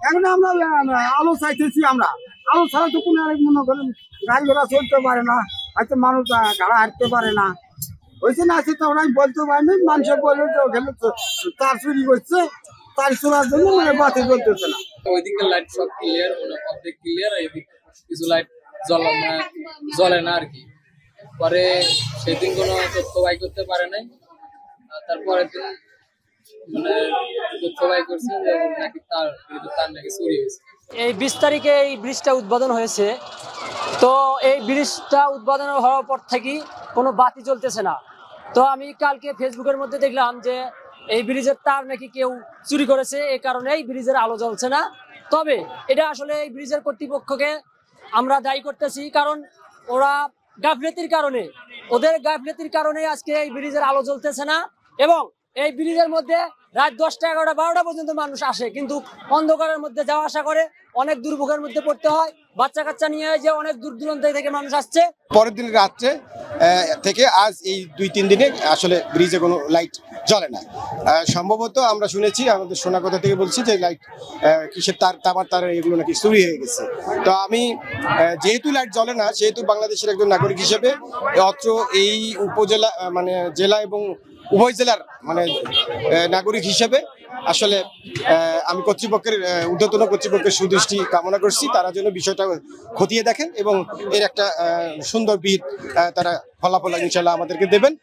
এখন আমরা আলো চাইতেছি, আমরা আলো ছাড়া তো কোনো মনে করেন গাড়ি ঘোড়া চলতে পারে না, হয়তো মানুষ গাড়া হাঁটতে পারে না, হয়েছে না আছে তো ওরাই বলতে পারেনি। মানুষের বলে তার চুরি করছে, তার চলার জন্য মানে বাতি চলতেছে না। ওইদিকে লাইট সব ক্লিয়ার, মানে অর্ধেক ক্লিয়ার, এদিকে কিছু লাইট জ্বলে না আর কি। পরে সেদিন কোনো তথ্য বাই করতে পারে নাই, তারপরের দিন মানে তথ্য বাই করছে যে নাকি তার নাকি চুরি হয়েছে। এই 20 তারিখে এই ব্রিজটা উদ্বোধন হয়েছে, তো এই ব্রিজটা উদ্বোধন হওয়ার পর থেকে কোনো বাতি জ্বলতেছে না। তো আমি কালকে ফেসবুকের মধ্যে দেখলাম যে এই ব্রিজের তার নাকি কেউ চুরি করেছে, এই কারণে এই ব্রিজের আলো জ্বলছে না। তবে এটা আসলে এই ব্রিজের কর্তৃপক্ষকে আমরা দায়ী করতেছি, কারণ ওরা ওদের গাফিলতির কারণে আজকে এই ব্রিজের আলো জ্বলতেছে না। এবং এই ব্রিজের মধ্যে রাত 10টা 11টা 12টা পর্যন্ত মানুষ আসে, কিন্তু অন্ধকারের মধ্যে যাওয়া আসা করে, অনেক দুর্ভোগের মধ্যে পড়তে হয়। বাচ্চা কাচ্চা নিয়ে যে অনেক দূর দূরান্ত থেকে মানুষ আসছে। পরের দিন রাত্রে থেকে আজ এই 2-3 দিনে আসলে ব্রিজে কোনো লাইট জ্বলে না। সম্ভবত আমরা শুনেছি, আমাদের শোনা কথা থেকে বলছি যে লাইট কিসের তামার তার এগুলো নাকি চুরি হয়ে গেছে। তো আমি যেহেতু লাইট জ্বলে না, সেহেতু বাংলাদেশের একজন নাগরিক হিসেবে অত্র এই উপজেলা মানে জেলা এবং উভয় জেলার মানে নাগরিক হিসেবে আসলে আমি কর্তৃপক্ষের ঊর্ধ্বতন কর্তৃপক্ষের সুদৃষ্টি কামনা করছি। তারা যেন বিষয়টা খতিয়ে দেখেন এবং এর একটা সুন্দর বিহিত তারা ফলাফল ইনশাল্লাহ আমাদেরকে দেবেন।